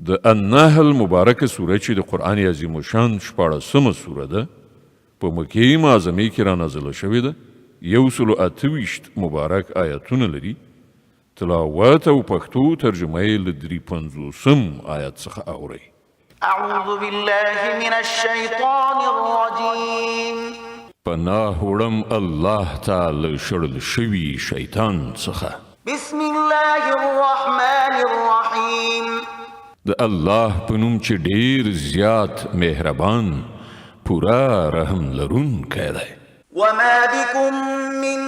د النحل مبارکه سوره چې د قرآن عظیم الشان 14مه سوره ده په مکې معظمې کې را نازله شوې ده 128 مبارک آیاتونه لري تلاوت او پښتو ترجمه یې له 350 آیات څخه اورئ. اعوذ بالله من الشیطان الرجیم پناه وړم الله تعالی شړل شوي شیطان څخه. بسم الله الرحمن الرحیم د الله په نوم چې ډیر زیات مهربان پورا رحم لرونکی دی. وما بكم من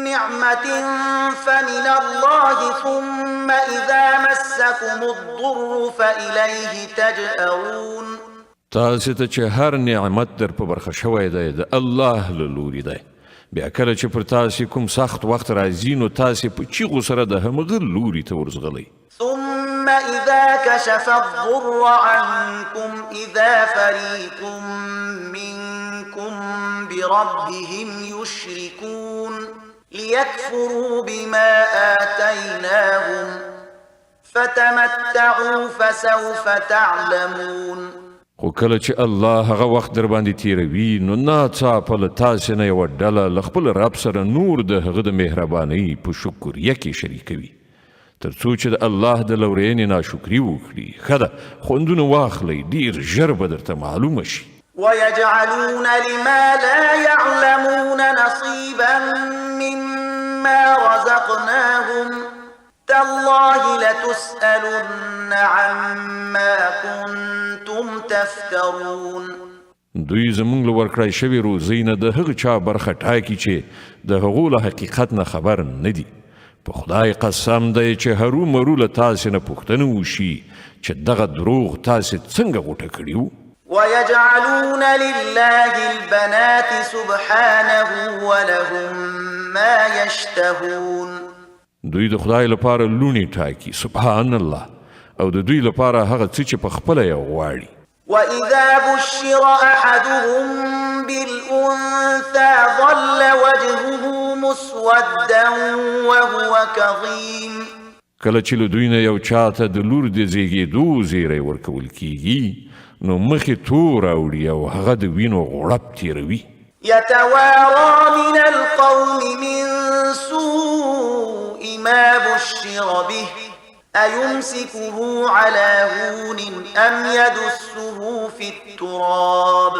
نعمة فمن الله ثم إذا مسكم الضر فإليه تجأرون. تاسو ته چې هر نعمت در په برخه شوی دی د الله له لوري دی، بیا کله چې پر تاسو کوم سخت وخت راځي نو تاسو په چیغو سره د همغه لوري ته ورځغلی. ثم إذا كشف الضر عنكم إذا فريق منكم بربهم يشركون ليكفروا بما آتيناهم فتمتعوا فسوف تعلمون. خو کله چې الله هغه وخت در باندې تیروي نو ناڅاپه له تاسې نه یوه ډله له خپل رب سره نور د هغه د مهربانۍ په شکریه کې شریکوي تر څو چې د الله د لورینې ناشکري وکړي. ښه ده خوندونه واخلئ ډېر ژر به درته معلومه شي. ويجعلون لما لا يعلمون نصيبا مما رزقناهم تالله لتسألن عما كنتم تفترون. دوی زمونږ له ورکړای شوي روزۍ نه د هغه چا برخه ټاکي چې د هغو له حقیقت نه خبر نه دي. په خدای قسم دی چې هرو مرو له تاسې نه پوښتنه وشي چې دغه دروغ تاسې څنګه غوټه کړي وو. ويجعلون لله البنات سبحانه ولهم ما يشتهون. دوی د خدای لپاره لونی ټاکي سبحان الله او د دوی لپاره هغه څه چې په خپله یې غواړي. وإذا بشر أحدهم بالأنثى ظل وجهه مسودا وهو كظيم. کله چې له دوی نه یو چاته د لور د زیږېدو زیری ورکول کیږي نو مخې تور اوړي او هغه د وینو غوړپ تیروي. يتوارى من القوم من سوء ما بشر به أيمسكه على هون أم يدسه في التراب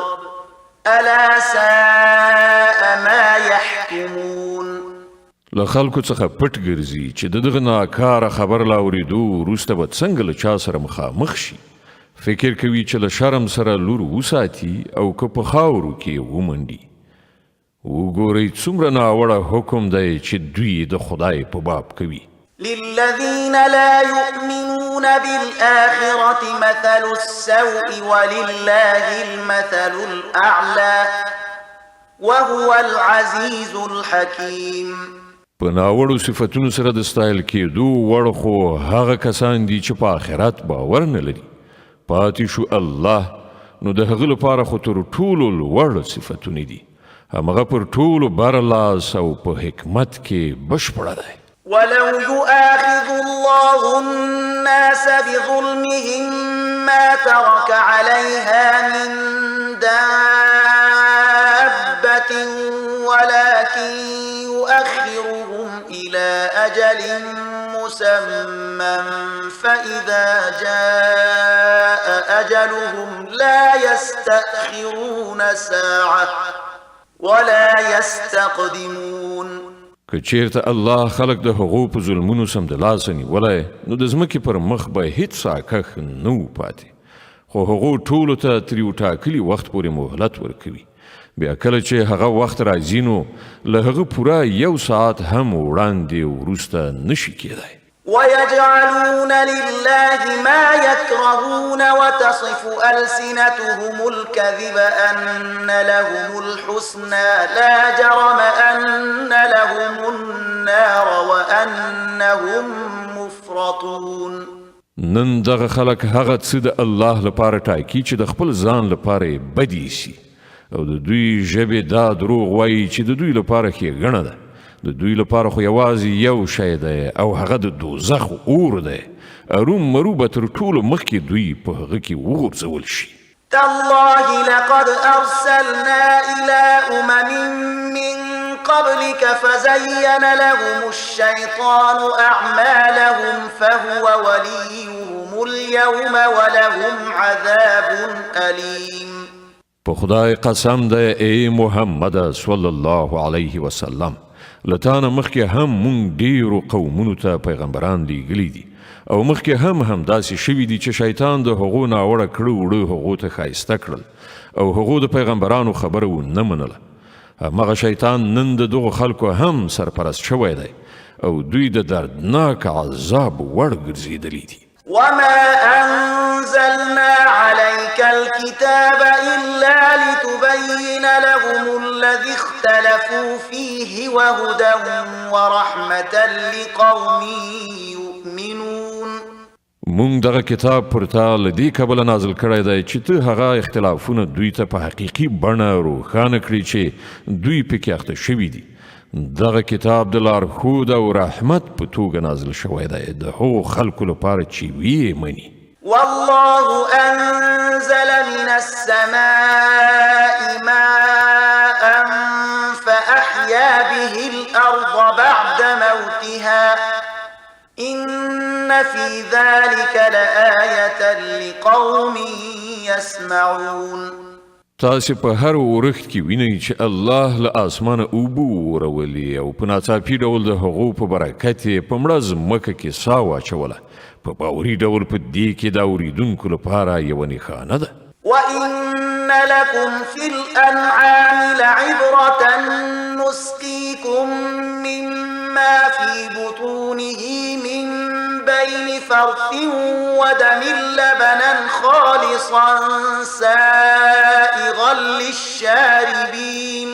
ألا ساء ما يحكمون. له خلکو څخه پټ ګرځي چې د دغه ناکاره خبر لا اورېدو وروسته به څنګه له چا سره مخامخ شي. فکر کوي چې له شرم سره لور وساتي او که په خاورو کې ومنډي. وګورئ څومره ناوړه حکم دی چې دوی د خدای په باب کوي. للذين لا يؤمنون بالآخرة مثل السوء ولله المثل الأعلى وهو العزيز الحكيم. په ناوړو صفتونو سره د ستایل کېدو وړ خو هغه کسان دي چې په آخرت باور نه لري. پاتې شو الله نو د هغه لپاره خو تر ټولو لوړ صفتونه دي. همغه پر ټولو برلاس او په حکمت کې بشپړه دی. ولو يؤاخذ الله الناس بظلمهم ما ترك عليها من دابة ولكن يؤخرهم إلى أجل مسمى فإذا جاء أجلهم لا يستأخرون ساعة ولا يستقدمون. که چیرته الله خلق د هغو په ظلمونو سمدلاسه نیولی نو د ځمکې پر مخ به هیڅ ساکښ نه و پاتې، خو هغو ټولو ته تر یو ټاکلي وخت پورې مهلت ورکوي. بیا کله چې هغه وخت راځي نو له هغه پوره 1 ساعت هم وړاندې وروسته نشي کېدی. ويجعلون لله ما يكرهون وتصف ألسنتهم الكذب أن لهم الحسنى لا جرم أن لهم النار وأنهم مفرطون. نن دغه خلک هغه څه د الله لپاره ټاکي چې د خپل ځان لپاره بدی شي او د دوی ژبې دا دروغ وایي چې د دوی لپاره ښېګڼه ده. د دوی لپاره خو یوازې یو شی دی او هغه د دوزخ اور دی ارومرو به تر ټولو مخکې دوی په هغه کې وغورځول شي. تالله لقد أرسلنا إلى أمم من قبلك فزين لهم الشيطان أعمالهم فهو وليهم اليوم ولهم عذاب أليم. په خدای قسم ده ای محمد صلی الله علیه وسلم، لتانه مخکې هم مونږ ډیرو قومونو ته پیغمبران لیږلي دي او مخکې هم داسې شوي دي چې شیطان د هغو ناوړه کړه وړه هغو ته ښایسته کړل او هغو د پیغمبرانو خبره ونه منله. همغه شیطان نن د دغو خلکو هم سرپرست شوی دی او دوی د دردناک عذاب وړ ګرځېدلي دي. وما أنزلنا عليك الكتاب إلا لتبين لهم الذي اختلفوا فيه وهدى ورحمة لقوم يؤمنون. مونږ دغه کتاب پر تا له دې کبله نازل کړی دی چې ته هغه اختلافونه دوی ته په حقیقي بڼه روښانه کړي چې دوی پکې اخته شوي دي. دغه کتاب د لارښود او رحمت په توګه نازل شوی دی د هغو خلکو لپاره چې ویې مني. والله أنزل من السماء ماء فأحيا به الأرض بعد موتها إن في ذلك لآية لقوم يسمعون. تاسې په هر ورښت کې وینئ چې الله له اسمانه اوبه ورولي او په ناڅاپي ډول د هغو په برکت یې په مړه ځمکه کې ساه واچوله. په باوري ډول په دې کې د اورېدونکو لپاره یوه نښانه ده. وإن لكم في الأنعام لعبرة نسقيكم مما في بطونه من بين فرث ودم لبنا خالصا سائغا للشاربين.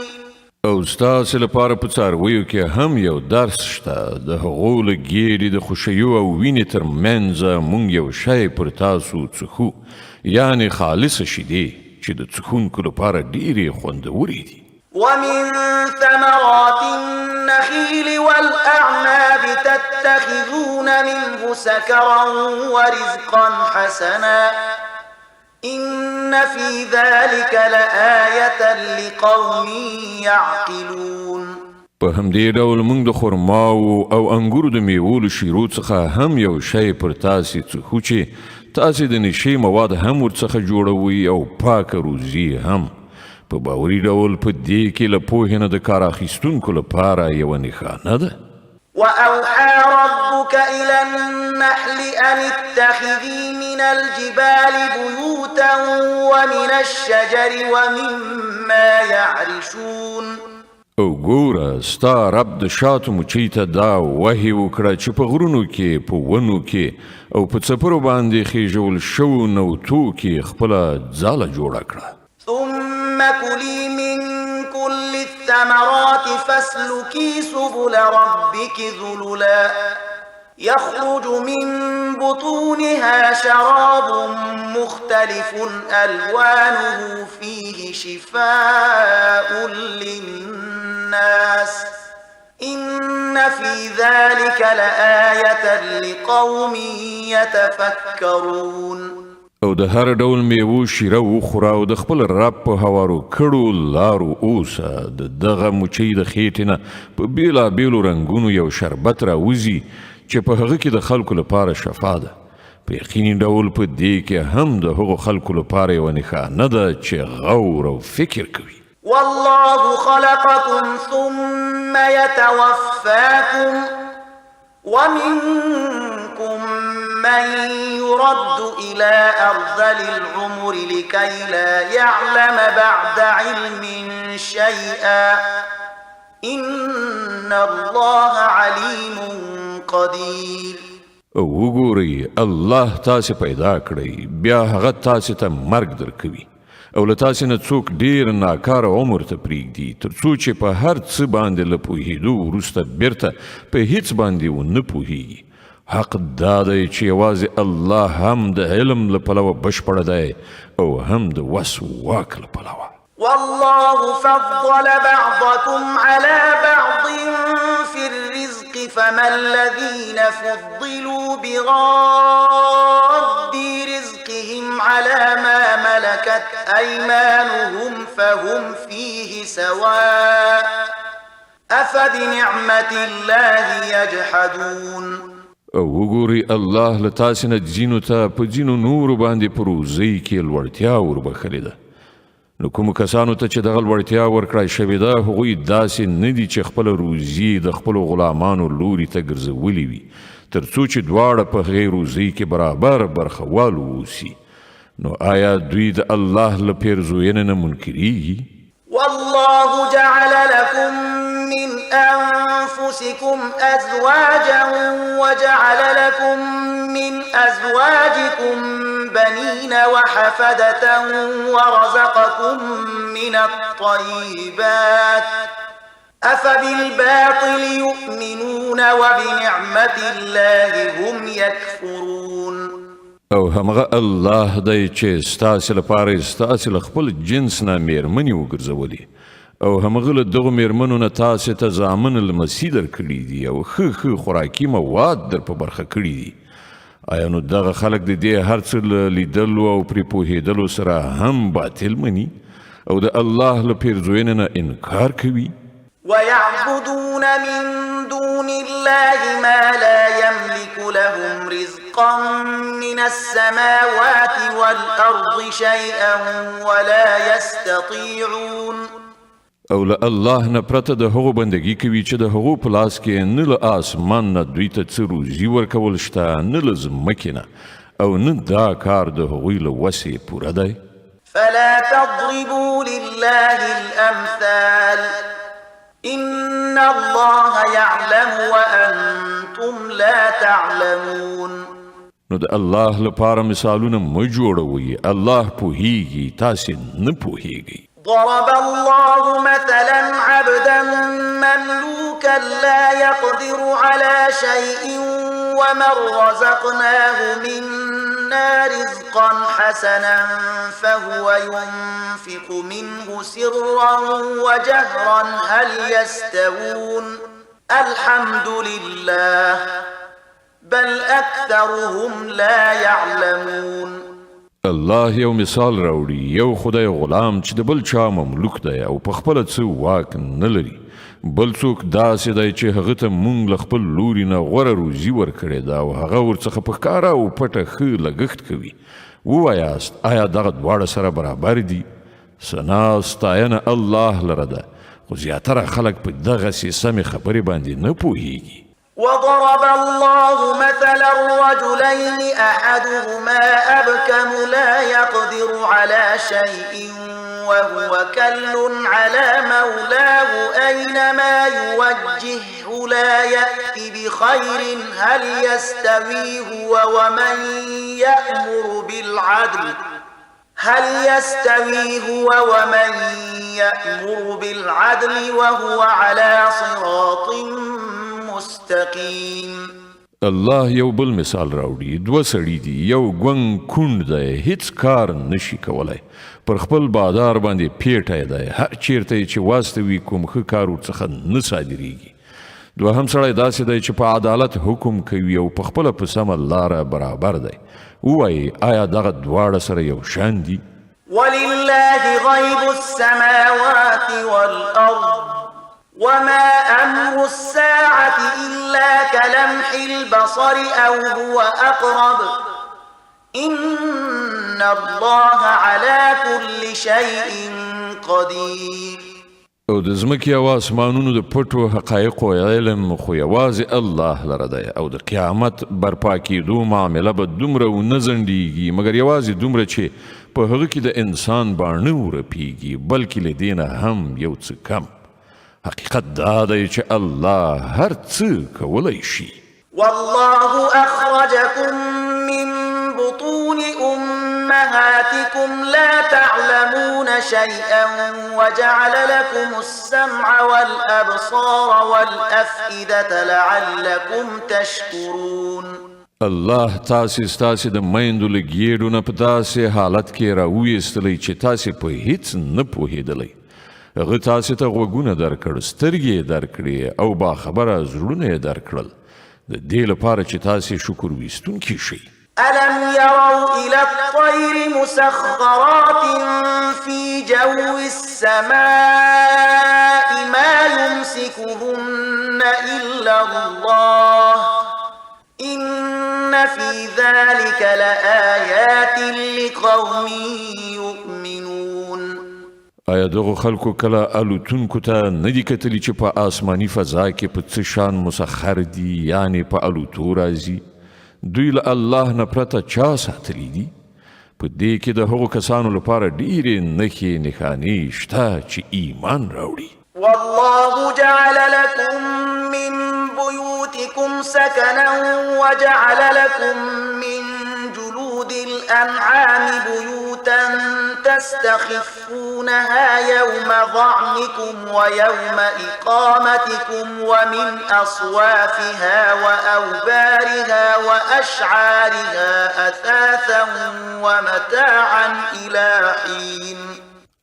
او ستاسې لپاره په څارویو کې هم یو درس شته. د هغو له ګیرې د خوشیو او وینې تر منځه مونږ یو شی پر تاسو څښو، یعنې خالصه شیدې چې د څښونکو لپاره ډېرې خوندورې دي. ومن ثمرات النخيل والأعناب تتخذون منه سكرا ورزقا حسنا إن في ذلك لآية لقوم يعقلون. په همدې ډول موږ د خرماو او انګورو د میوو له شیرو څخه هم یو شی پر تاسې څښو چې تاسې د نشې مواد هم ورڅخه جوړوئ او پاکه روزي هم. په باوري ډول په دې کې له پوهې نه د کار اخیستونکو لپاره یوه نښانه ده. وأوحى ربك إلى النحل أن اتخذي من الجبال بيوتا ومن الشجر ومما يعرشون. او ګوره ستا رب د شاتو مچۍ ته دا وحي وکړه چې په غرونو کې په ونو کې او په څپرو باندې خیژول شوو نوتو کې خپله ځاله جوړه کړه. ثم كلي من كل الثمرات فاسلكي سبل ربك ذللا يخرج من بطونها شراب مختلف ألوانه فيه شفاء للناس إن في ذلك لآية لقوم يتفكرون. او د هر ډول میوو شیره وخوره او د خپل رب په هوارو کړو لارو اوسه. د دغه مچۍ د خېټې نه په بېلابېلو رنګونو یو شربت راوځي چې په هغه کې د خلکو لپاره شفا ده. په یقیني ډول په دې کې هم د هغو خلکو لپاره یوه نښانه ده چې غور او فکر کوي. والله خلقكم ثم يتوفاكم ومنكم من يرد إلى أرذل العمر لكي لا يعلم بعد علم شيئا إن الله عليم قدير. او وګورئ الله تاسې پیدا کړئ بیا هغه تاسې ته مرګ درکوي او له تاسې نه څوک ډېر ناکاره عمر ته پرېږدي تر څو چې په هر څه باندې له پوهېدو وروسته بیرته په هیڅ باندې ونه پوهېږي. حق دا دی چې یوازې الله هم د علم له پلوه بشپړ دی او هم د وس واک له پلوه. والله فضل بعضكم على بعض في الرزق فما الذين فضلوا براد رزقهم على ما ملكت أيمانهم فهم فيه سواء أفبنعمة الله يجحدون. او وګوري الله له تاسې نه ځینو ته په ځینو نورو باندې په روزۍ کې لوړتیا وربخلې ده. نو کومو کسانو ته چې دغه لوړتیا ورکړای شوې ده هغوی داسې نه دي چې خپله روزي د خپلو غلامانو لوري ته ګرځولې وي تر څو چې دواړه په هغې روزۍ کې برابر برخوال واوسي. نو آیا دوی د الله له پیرزوینې نه منکریږي؟ والله جعل لكم من أنفسكم أزواجا وجعل لكم من أزواجكم بنين وحفدة ورزقكم من الطيبات أفبالباطل يؤمنون وبنعمة الله هم يكفرون. او همغه الله دی چې ستاسې لپاره ستاسې له خپل جنس نه میرمنې وګرځولې او همغه له دغو میرمنو نه تاسې ته زامن لمسي درکړي دي او ښه خوراکي مواد در په برخه کړي دي. آیا نو دغه خلک د دې هر څه له لیدلو او پرې پوهېدلو سره هم باطل مني او د الله له پیرزوینې نه انکار کوي؟ ويعبدون من دون الله ما لا يملك لهم رزقا من السماوات والأرض شيئا ولا يستطيعون. او له الله نه پرته د هغو بندګي کوي چې د هغو په لاس کې نه له آسمان نه دوی ته څه روزي ورکول شته نه له ځمکې نه او نه دا کار د هغوی له وسې پوره دی. فلا تضربوا لله الأمثال إن الله يعلم وأنتم لا تعلمون. نو د الله لپاره مثالونه مه جوړوئ، الله پوهیږي تاسې نه پوهیږئ. ضرب الله مثلا عبدا مملوكا لا يقدر على شيء ومن رزقناه منا رزقا حسنا فهو ينفق منه سرا وجهرا هل يستوون الحمد لله بل أكثرهم لا يعلمون. الله یو مثال راوړي، یو خدای غلام چې د بل چا مملوک دی او په خپله څه واک نه لري، بل څوک داسې دی چې هغه ته مونږ له خپل لوري نه غوره روزي ورکړې ده او هغه ورڅخه په ښکاره او پټه ښه لګښت کوي. ووایاست آیا دغه دواړه سره برابر دي؟ ثنا ستاینه الله لره ده، خو زیاتره خلک په دغسې سمې خبرې باندې نه پوهیږي. وضرب الله مثلا رجلين أحدهما أبكم لا يقدر على شيء وهو كل على مولاه أينما يوجهه لا يأتي بخير هل يستوي هو ومن يأمر بالعدل وهو على صراط مستقیم. الله یو بل مثال راوړي، دوه سړي دي، یو ګونګ کونډ دی هیڅ کار نشي کولی، پر خپل بادار باندې پیټی دی، هر چیرته چې واستوي کوم ښه کار ورڅخه نه صادریږي. دوهم سړی داسې دی چې په عدالت حکم کوي او په خپله په سمه لاره برابر دی. ووایي آیا دغه دواړه سره یو شان دي؟ ولله غیب السماوات والأرض وما أمر الساعة إلا كلمح البصر أو هو أقرب إن الله على كل شيء قدير. او د ځمکې او اسمانونو د پټو حقایقو علم خو یوازې الله لره دی او د قیامت برپا کېدو معامله به دومره ونه ځنډېږي مګر یوازې دومره چې په هغه کې د انسان باڼه ورپېږي بلکې له دې نه هم یو څه کم. حقیقت دا دی چې الله هر څه کولی شي. والله أخرجكم من بطون أمهاتكم لا تعلمون شيئا وجعل لكم السمع والأبصار والأفئدة لعلكم تشكرون. الله تاسې ستاسې د میندو له ګېډو نه په داسې حالت کې راویستلی چې تاسې په هیڅ نه پوهېدلی هغه تاسې ته غوږونه درکړ، سترګې یې درکړې او باخبره زړونه یې درکړل د دې لپاره چې تاسې شکر ویستونکي شئ. ألم يروا إلى الطير مسخرات في جو السماء ما يمسكهن إلا الله إن في ذلك لآيات لقوم يؤمنون. آیا دغو خلکو کله الوتونکو ته نه دي کتلي چې په آسماني فضا کې په څه شان مسخر دي، یعنې په الوتو راځي؟ دوی له الله نه پرته چا ساتلی دي؟ په دې کې د هغو کسانو لپاره ډېرې نښې نښانې شته چې ایمان راوړي. والله جعل لكم من بيوتكم سكنا وجعل لكم من جلود الأنعام بيوتا تستخفونها يوم ظعنكم ويوم إقامتكم ومن أصوافها وأوبارها وأشعارها أثاثا ومتاعا إلى حين.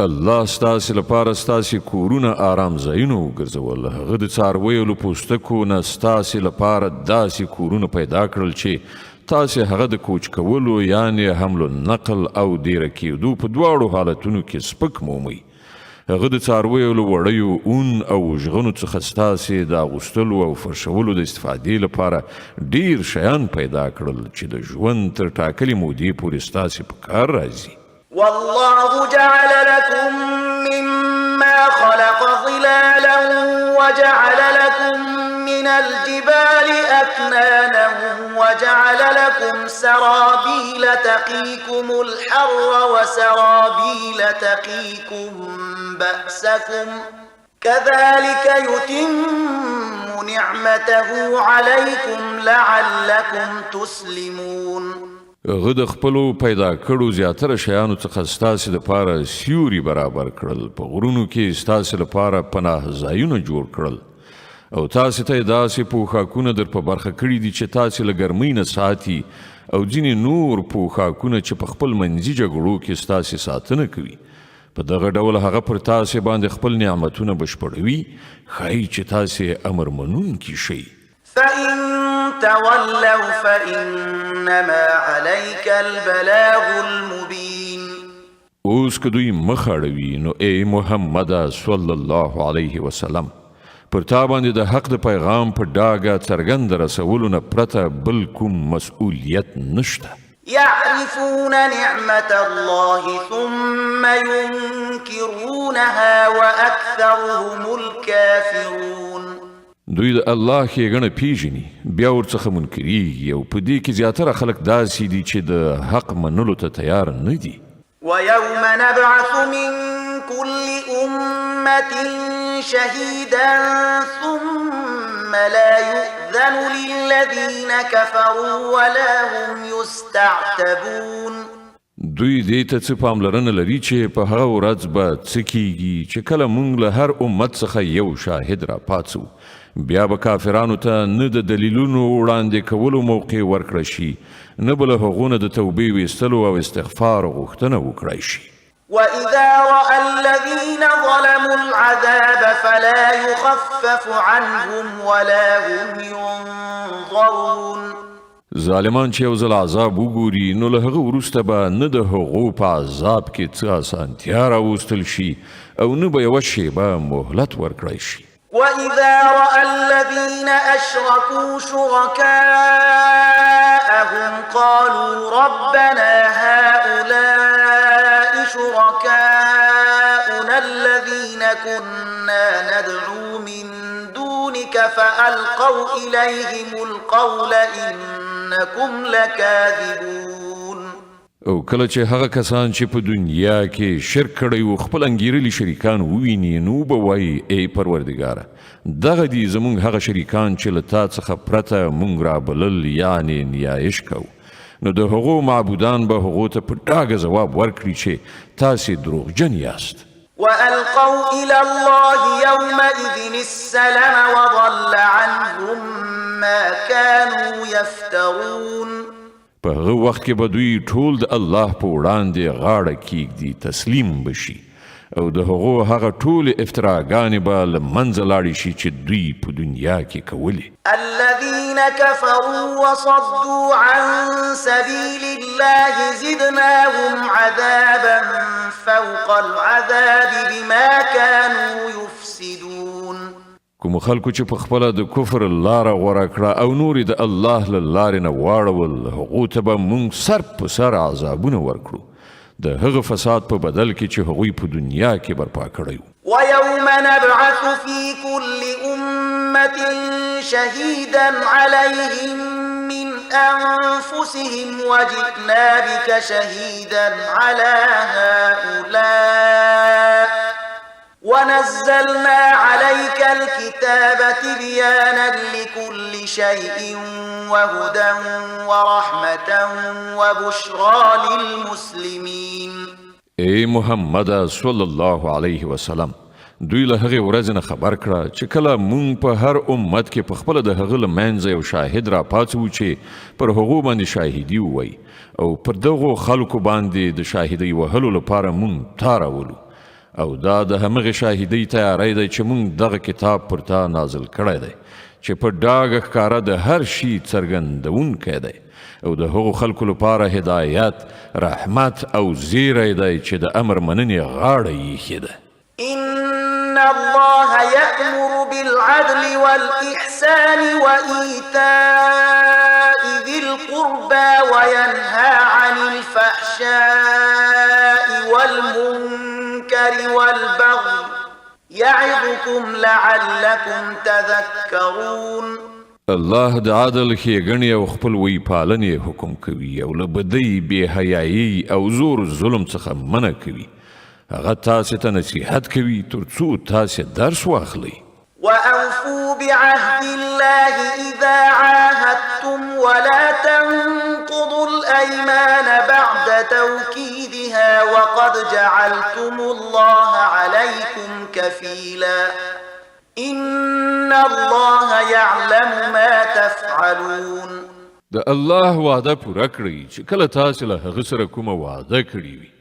الله ستاسې لپاره ستاسې کورونه آرام ځایونه وګرځول، هغه د څارویو له پوستکو نه ستاسې لپاره داسې کورونه پیدا کړل چې تاسې هغه د کوچ کولو یعنې حمل نقل او دیره کېدو په دواړو حالتونو کې سپک مومئ. هغه د څارویو له وړیو، اون او ژغنو څخه ستاسې د اغوستلو او فرشولو د استفادې لپاره ډیر شیان پیدا کړل چې د ژوند تر ټاکلې مودې پورې ستاسې په کار راځي. والله جعل لكم مما خلق ظلالا وجعل لكم من الجبال أكنانا وجعل لكم سرابيل تقيكم الحر وسرابيل تقيكم بأسكم كذلك يتم نعمته عليكم لعلكم تسلمون. هغه د خپلو پیدا کړو زیاتره شیانو څخه ستاسې لپاره سیوري برابر کړل، په غرونو کې ستاسې لپاره پناه ځایونه جوړ کړل او تاسې ته یې داسې پوښاکونه در په برخه کړي دي چې تاسې له ګرمۍ نه ساتي او ځینې نور پوښاکونه چې په خپل منځي جګړو کې ستاسې ساتنه کوي. په دغه ډول هغه پر تاسې باندې خپل نعمتونه بشپړوي، ښایي چې تاسې امر منونکي شئ. فإن تولوا فإنما عليك البلاغ المبين. اوس که دوی مخ اړوي نو ای محمد صلی الله علیه وسلم پر تا باندې د حق د پیغام په ډاګه څرګند رسولو نه پرته بل کوم مسؤلیت نشته. يعرفون نعمة الله ثم ينكرونها وأكثرهم الكافرون. دوی د الله ښېګڼه پیژني بیا ورڅخه منکریږي او په دې کې زیاتره خلک داسې دي چې د حق منلو ته تیار نه دي. ويوم نبعث من كل أمة شهيدا ثم لا يؤذن للذين كفروا ولا هم يستعتبون. دوی دې ته څه پاملرنه لري چې په هغه ورځ به څه کیږي چې کله موږ له هر امت څخه یو شاهد را پاڅو، بیا به کافرانو ته نه د دلیلونو وړاندې کولو موقع ورکړه شي، نه به له هغو نه د توبې ویستلو او استغفار غوښتنه وکړی شي. وإذا رأى الذين ظلموا العذاب فلا يخفف عنهم ولا هم ينظرون. ظالمان چې یو ځل عذاب وګوري نو له هغه وروسته به نه د هغو په عذاب کې څه اسانتیا راوستل شي او نه به یوه شیبه مهلت ورکړی شي. وإذا رأى الذين أشركوا شركاءهم قالوا ربنا هؤلاء شركاؤنا الذين كنا ندعو من دونك فألقوا إليهم القول إنكم لكاذبون. او کله چې هغه کسان چې په دنیا کې شرک کړی و خپل انګیرلي شریکان وویني نو به وایي ای پروردګاره دغه دي زموږ هغه شریکان چې له تا څخه پرته موږ رابلل یعنې نیایش کوو، نو د هغو معبودان به هغو ته په ډاګه ځواب ورکړي چې تاسې دروغجن یاست. وألقوا إلى الله يومئذ السلم وضل عنهم ما كانوا يفترون. په هغه وخت کې به دوی ټول د الله په وړاندې غاړه کیږدي، تسلیم بشي او د هغو هغه ټول افتراګانې به له منځه لاړې شي چې دوی په دنیا کې کولې. الذين كفروا وصدوا عن سبيل الله زدناهم عذابا فوق العذاب بما كانوا يفسدون. کوم خلکو چې په خپله د کفر لاره غوره کړه او نور د الله له لارې نه واړول، هغو ته به موږ سر په سر عذابونه ورکړو د هغه فساد په بدل کې چې هغوی په دنیا کې برپا کړی. ويوم نبعث في كل أمة شهيدا عليهم من أنفسهم وجئنا بك شهيدا على هؤلاء ونزلنا عليك الكتاب تبيانا لكل شيء وهدى ورحمة وبشرى للمسلمين. ای محمد صلی الله علیه وسلم، دوی له هغې ورځې نه خبر کړه چې کله مونږ په هر امت کې په خپله د هغه له منځه یو شاهد راپاڅوو چې پر هغو باندې شاهدي ووایي، او پر دغو خلکو باندې د شاهدۍ وهلو لپاره مونږ تا راولو، او دا د همغې شاهدۍ تیاری دی چې مونږ دغه کتاب پر تا نازل کړی دی چې په ډاګه ښکاره د هر شي څرګندونکی دی، او د هغو خلکو لپاره هدایت، رحمت او زیری دی چې د امر مننې غاړه ایښې ده. إن الله يأمر بالعدل والإحسان وإيتاء ذي القربى وينهى عن الفحشاء والمنكر والبغي يعظكم لعلكم تذكرون. الله د عدل ښېګڼې او خپلوۍ پالنې حکم کوي او له بدۍ، بې حیایي او زور ظلم څخه منع کوي. هغه تاسې ته نصیحت کوي تر څو تاسې درس واخلئ. وأوفوا بعهد الله إذا عاهدتم ولا تنقضوا الأيمان بعد توكيدها وقد جعلتم الله عليكم كفيلا إن الله يعلم ما تفعلون. د الله وعده پوره کړئ چې کله تاسې له هغه سره کومه وعده کړې وي،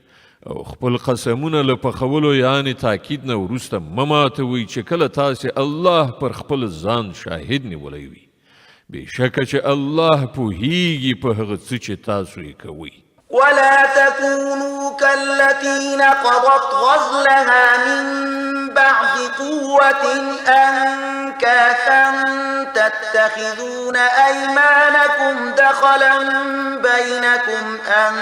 او خپل قسمونه له پخولو یعنې تاکید نه وروسته مه ماتوئ چې کله تاسې الله پر خپل ځان شاهد نیولی وي. بېشکه چې الله پوهیږي په هغه څه چې تاسو یې کوئ. ولا تكونوا كالتي نقضت غزلها من بعد قوة أنكاثا تتخذون أيمانكم دخلا بينكم أن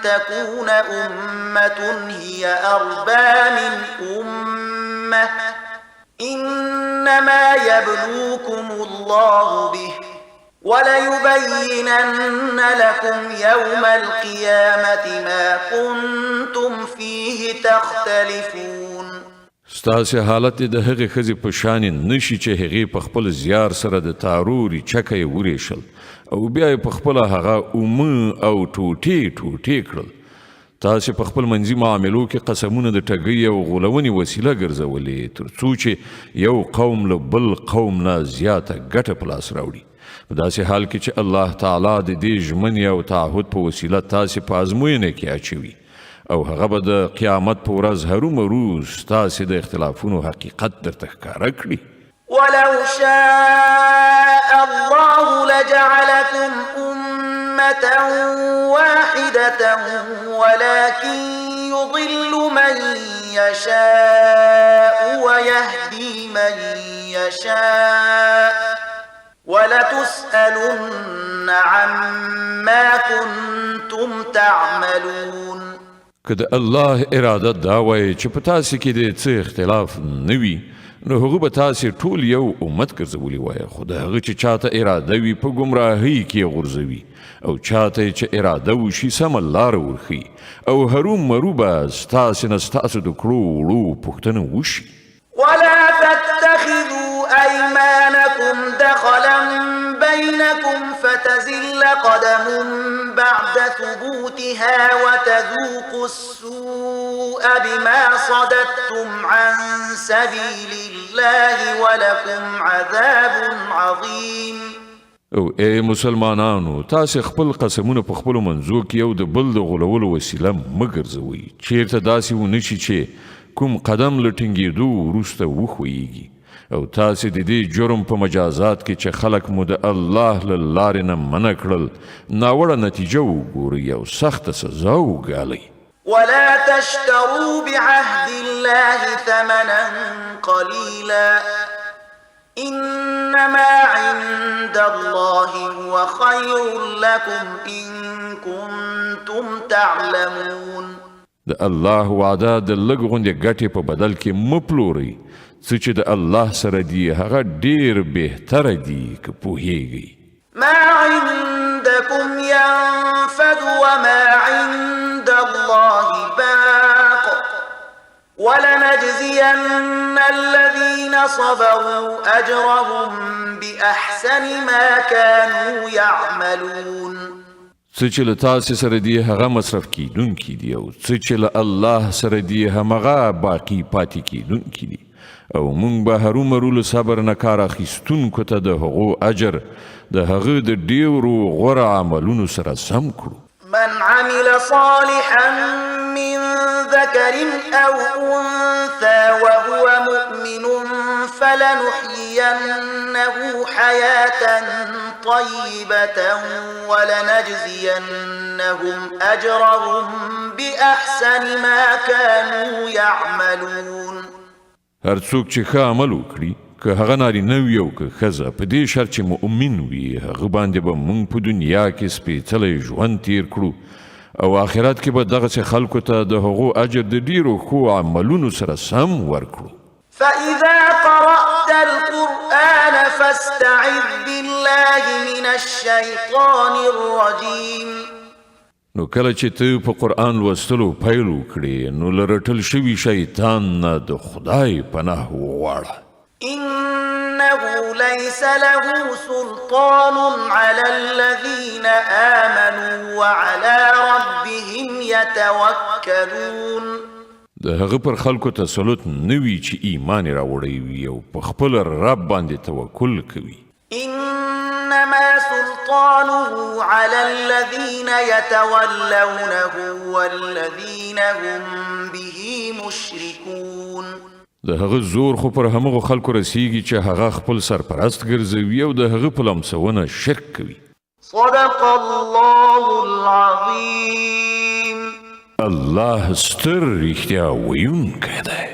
تكون أمة هي أربى من أمة إنما يبلوكم الله به وليبينن لكم يوم القيامة ما كنتم فيه تختلفون. ستاسې حالت د هغې ښځې په شانې نشي چې هغې په خپل زیار سره د تاروري چکه یې وریښل او بیا یې په خپله هغه اومه او ټوټې ټوټې کړل. تاسې په خپل منځي معاملو کې قسمونه د ټګۍ او غولونې وسیله ګرځولې تر څو چې یو قوم له بل قوم نه زیاته ګټه په لاس راوړي. په داسې حال کې چې الله تعالی د دې ژمنې او تعهد په وسیله تاسې په ازموینه کې اچوي، او هغه به د قیامت په ورځ هرومرو ستاسې د اختلافونو حقیقت درته ښکاره کړي. ولو شاء الله لجعلكم أمة واحدة ولكن يضل من يشاء ويهدي من يشاء ولتسألن عما كنتم تعملون. که د الله اراده دا وای چې په تاسې کې د څه اختلاف نه وي، نو هغه به تاسې ټول یو امت ګرځولی وای، خو د هغه چې چاته اراده وي په ګمراهۍ کې یې غورځوي، او چاته چې اراده وشي سمه لاره ورښي، او هرومرو به ستاسې نه ستاسو د کړو وړو پوښتنه وشي. ولا تتخذوا أيمانكم دخلا بينكم فتزل قدم بعد ثبوتها وتذوقوا السوء بما صددتم عن سبيل الله ولكم عذاب عظيم. او ای مسلمانانو، تاسې خپل قسمونه په خپلو منځو کې یو د بل د غولولو وسیله مه ګرځوئ. چیرته داسې ونه شي چې کوم قدم له ټینګېدو وروسته وښویېږي او تاسې د دې جرم په مجازات کې چې خلک مو د الله له لارې نه منع کړل ناوړه نتیجه وګورئ او سخته سزا وګالئ. ولا تشتروا بعهد الله ثمنا قليلا إنما عند الله هو خير لكم إن كنتم تعلمون. د الله وعده د لږ غوندې ګټې په بدل کې مه پلورئ. څه چې د الله سره دي هغه ډېر بهتره دي که پوهیږئ. ما عندكم ينفد وما عند الله باق ولنجزين الذين صبروا أجرهم بأحسن ما كانوا يعملون. څه چې له تاسې سره دي هغه مصرف کیدونکي دي او څه چې له الله سره دي همغه باقي پاتې کیدونکي دي او مونږ به هرومرو له صبر نه کار اخیستونکو ته د هغو اجر د هغه د ډېرو غوره عملونو سره سم کړو. من عمل صالحا من ذكر أو أنثى وهو مؤمن فلنحيينه حياة طيبة ولنجزينهم أجرهم بأحسن ما كانوا يعملون. هر څوک چې ښه عمل وکړي که هغه نارینه وي او که ښځه په دې شرط چې مؤمن وي هغه باندې به موږ په دنیا کې سپېڅلی ژوند تیر کړو او آخرت کې به دغسې خلکو ته د هغو اجر د ډېرو ښو عملونو سره سم ورکړو. فإذا قرأت القرآن فاستعذ بالله من الشيطان الرجيم. نو کله چې ته په قرآن لوستلو پیل وکړې نو له رټل شوي شیطان نه د خدای پناه وغواړه. إنه ليس له سلطان على الذين آمنوا وعلى ربهم يتوكلون. د هغه پر خلکو تسلط نه وي چې ایمان یې راوړی وي او په خپل رب باندې توکل کوي. إنما سلطانه على الذين يتولونه والذين هم به مشركون. د هغه زور خو پر همغو خلکو رسیږي چې هغه خپل سرپرست ګرځوي او د هغه په لمسونه شرک کوي. صدق الله العظيم. الله ستر رښتیا ویونکی دی.